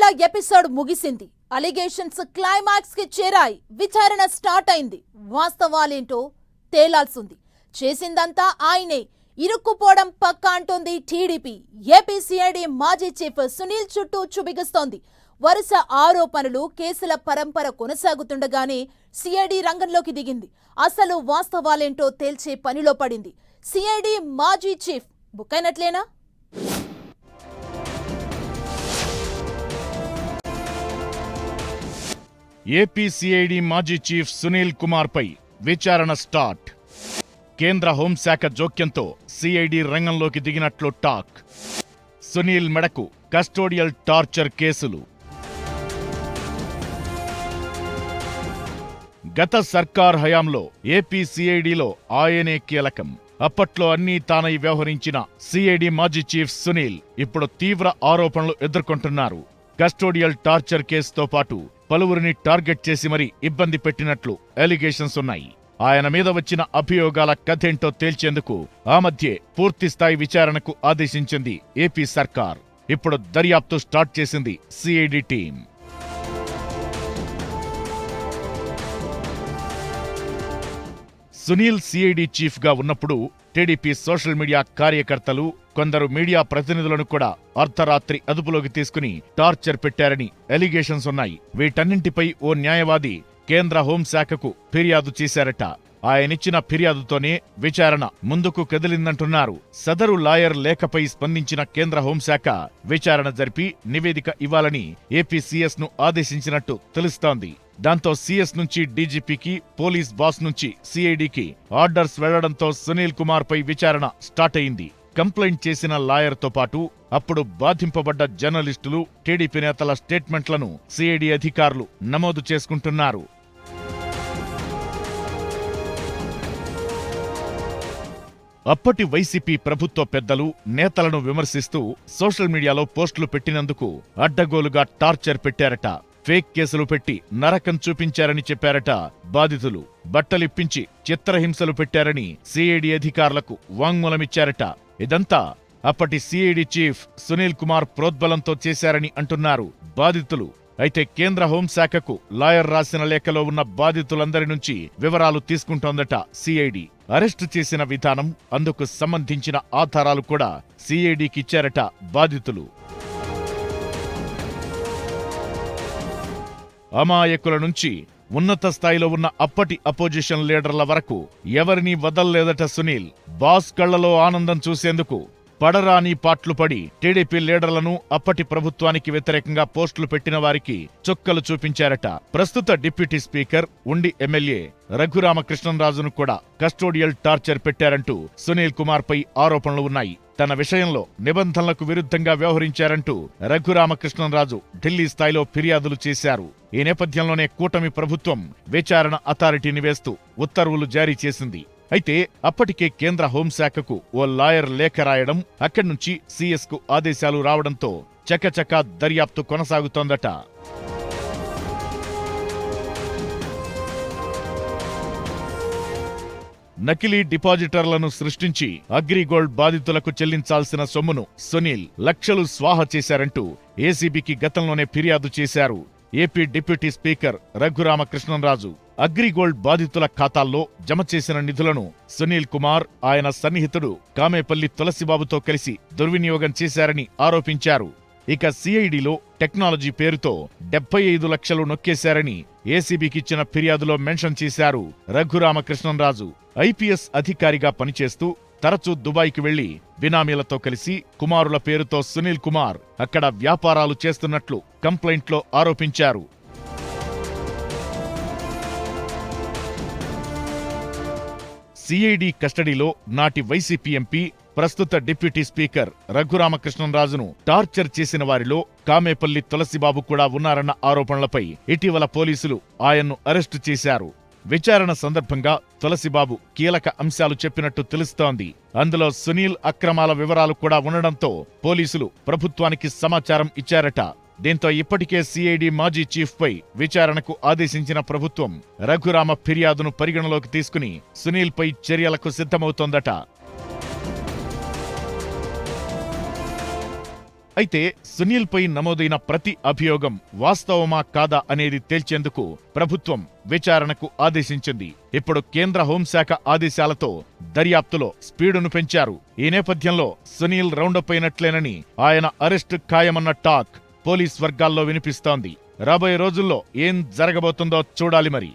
Episode ముగిసింది. Allegations climax కి చేరాయి. విచారణ స్టార్ట్ అయింది. వాస్తవాలేంటో తేలాల్సింది. చేసిందంతా ఆయనే. ఇరుక్కుపోవడం పక్కా అంటోంది టీడీపీ. ఏపీ సిఐడి మాజీ చీఫ్ సునీల్ చుట్టూ చుబిగిస్తోంది. వరుస ఆరోపణలు, కేసుల పరంపర కొనసాగుతుండగానే సిఐడి రంగంలోకి దిగింది. అసలు వాస్తవాలేంటో తేల్చే పనిలో పడింది. సిఐడి మాజీ చీఫ్ బుక్కైనట్లేనా? ఏపీ సిఐడి మాజీ చీఫ్ సునీల్ కుమార్ పై విచారణ స్టార్ట్. కేంద్ర హోంశాఖ జోక్యంతో సిఐడి రంగంలోకి దిగినట్లు టాక్. సునీల్ మెడకు కస్టోడియల్ టార్చర్ కేసులు. గత సర్కార్ హయాంలో ఏపీ సిఐడిలో ఆయనే కీలకం. అప్పట్లో అన్నీ తానై వ్యవహరించిన సిఐడి మాజీ చీఫ్ సునీల్ ఇప్పుడు తీవ్ర ఆరోపణలు ఎదుర్కొంటున్నారు. కస్టోడియల్ టార్చర్ కేసుతో పాటు పలువురిని టార్గెట్ చేసి మరీ ఇబ్బంది పెట్టినట్లు అలిగేషన్స్ ఉన్నాయి. ఆయన మీద వచ్చిన అభియోగాల కథేంటో తేల్చేందుకు ఆ మధ్యే పూర్తిస్థాయి విచారణకు ఆదేశించింది ఏపీ సర్కార్. ఇప్పుడు దర్యాప్తు స్టార్ట్ చేసింది CID team. Sunil CID chief గా ఉన్నప్పుడు టీడీపీ సోషల్ మీడియా కార్యకర్తలు, కొందరు మీడియా ప్రతినిధులను కూడా అర్ధరాత్రి అదుపులోకి తీసుకుని టార్చర్ పెట్టారని అలిగేషన్స్ ఉన్నాయి. వీటన్నింటిపై ఓ న్యాయవాది కేంద్ర హోంశాఖకు ఫిర్యాదు చేశారట. ఆయనిచ్చిన ఫిర్యాదుతోనే విచారణ ముందుకు కదిలిందంటున్నారు. సదరు లాయర్ లేఖపై స్పందించిన కేంద్ర హోంశాఖ విచారణ జరిపి నివేదిక ఇవ్వాలని ఏపీ సీఎస్ ను ఆదేశించినట్టు తెలుస్తోంది. దాంతో సీఎస్ నుంచి డీజీపీకి, పోలీస్ బాస్ నుంచి సిఐడికి ఆర్డర్స్ వెళ్లడంతో సునీల్ కుమార్ పై విచారణ స్టార్ట్ అయింది. కంప్లైంట్ చేసిన లాయర్తో పాటు అప్పుడు బాధింపబడ్డ జర్నలిస్టులు, టీడీపీ నేతల స్టేట్మెంట్లను సిఐడి అధికారులు నమోదు చేసుకుంటున్నారు. అప్పటి వైసీపీ ప్రభుత్వ పెద్దలు, నేతలను విమర్శిస్తూ సోషల్ మీడియాలో పోస్టులు పెట్టినందుకు అడ్డగోలుగా టార్చర్ పెట్టారట. ఫేక్ కేసులు పెట్టి నరకం చూపించారని చెప్పారట బాధితులు. బట్టలిప్పించి చిత్రహింసలు పెట్టారని సిఐడి అధికారులకు వాంగ్మూలమిచ్చారట. ఇదంతా అప్పటి సిఐడి చీఫ్ సునీల్ కుమార్ ప్రోద్బలంతో చేశారని అంటున్నారు బాధితులు. అయితే కేంద్ర హోంశాఖకు లాయర్ రాసిన లేఖలో ఉన్న బాధితులందరి నుంచి వివరాలు తీసుకుంటోందట సిఐడి. అరెస్టు చేసిన విధానం, అందుకు సంబంధించిన ఆధారాలు కూడా సిఐడికిచ్చారట బాధితులు. అమాయకుల నుంచి ఉన్నత స్థాయిలో ఉన్న అప్పటి అపోజిషన్ లీడర్ల వరకు ఎవరినీ వదల్లేదట సునీల్. బాస్ కళ్లలో ఆనందం చూసేందుకు పడరాని పాట్లు పడి టీడీపీ లీడర్లను, అప్పటి ప్రభుత్వానికి వ్యతిరేకంగా పోస్టులు పెట్టిన వారికి చుక్కలు చూపించారట. ప్రస్తుత డిప్యూటీ స్పీకర్, ఉండి ఎమ్మెల్యే రఘురామకృష్ణంరాజును కూడా కస్టోడియల్ టార్చర్ పెట్టారంటూ సునీల్ కుమార్ పై ఆరోపణలు ఉన్నాయి. తన విషయంలో నిబంధనలకు విరుద్ధంగా వ్యవహరించారంటూ రఘురామకృష్ణంరాజు ఢిల్లీ స్థాయిలో ఫిర్యాదులు చేశారు. ఈ నేపథ్యంలోనే కూటమి ప్రభుత్వం విచారణ అథారిటీని వేస్తూ ఉత్తర్వులు జారీ చేసింది. అయితే అప్పటికే కేంద్ర హోంశాఖకు ఓ లాయర్ లేఖ రాయడం, అక్కడి నుంచి సీఎస్ కు ఆదేశాలు రావడంతో చకచకా దర్యాప్తు కొనసాగుతోందట. నకిలీ డిపాజిటర్లను సృష్టించి అగ్రిగోల్డ్ బాధితులకు చెల్లించాల్సిన సొమ్మును సునీల్ లక్షలు స్వాహా చేశారంటూ ఏసీబీకి గతంలోనే ఫిర్యాదు చేశారు AP deputy speaker Raghurama Krishnam Raju. AgriGold బాధితుల ఖాతాల్లో జమ చేసిన నిధులను సునీల్ కుమార్, ఆయన సన్నిహితుడు కామేపల్లి తులసిబాబుతో కలిసి దుర్వినియోగం చేశారని ఆరోపించారు. ఇక సిఐడిలో టెక్నాలజీ పేరుతో 75 లక్షలు నొక్కేశారని ఏసీబీకిచ్చిన ఫిర్యాదులో మెన్షన్ చేశారు రఘురామకృష్ణంరాజు. ఐపీఎస్ అధికారిగా పనిచేస్తూ తరచూ దుబాయ్కి వెళ్లి బినామీలతో కలిసి కుమారుల పేరుతో సునీల్ కుమార్ అక్కడ వ్యాపారాలు చేస్తున్నట్లు కంప్లైంట్లో ఆరోపించారు. సిఐడి కస్టడీలో నాటి వైసీపీ ఎంపీ, ప్రస్తుత డిప్యూటీ స్పీకర్ రఘురామకృష్ణంరాజును టార్చర్ చేసిన వారిలో కామేపల్లి తులసిబాబు కూడా ఉన్నారన్న ఆరోపణలపై ఇటీవల పోలీసులు ఆయన్ను అరెస్టు చేశారు. విచారణ సందర్భంగా తులసిబాబు కీలక అంశాలు చెప్పినట్టు తెలుస్తోంది. అందులో సునీల్ అక్రమాల వివరాలు కూడా ఉండడంతో పోలీసులు ప్రభుత్వానికి సమాచారం ఇచ్చారట. దీంతో ఇప్పటికే సిఐడి మాజీ చీఫ్ పై విచారణకు ఆదేశించిన ప్రభుత్వం రఘురామ ఫిర్యాదును పరిగణలోకి తీసుకుని సునీల్ పై చర్యలకు సిద్ధమవుతోందట. అయితే సునీల్పై నమోదైన ప్రతి అభియోగం వాస్తవమా కాదా అనేది తేల్చేందుకు ప్రభుత్వం విచారణకు ఆదేశించింది. ఇప్పుడు కేంద్ర హోంశాఖ ఆదేశాలతో దర్యాప్తులో స్పీడును పెంచారు. ఈ నేపథ్యంలో సునీల్ రౌండప్ అయినట్లేనని, ఆయన అరెస్టు ఖాయమన్న టాక్ పోలీస్ వర్గాల్లో వినిపిస్తోంది. రాబోయే రోజుల్లో ఏం జరగబోతుందో చూడాలి మరి.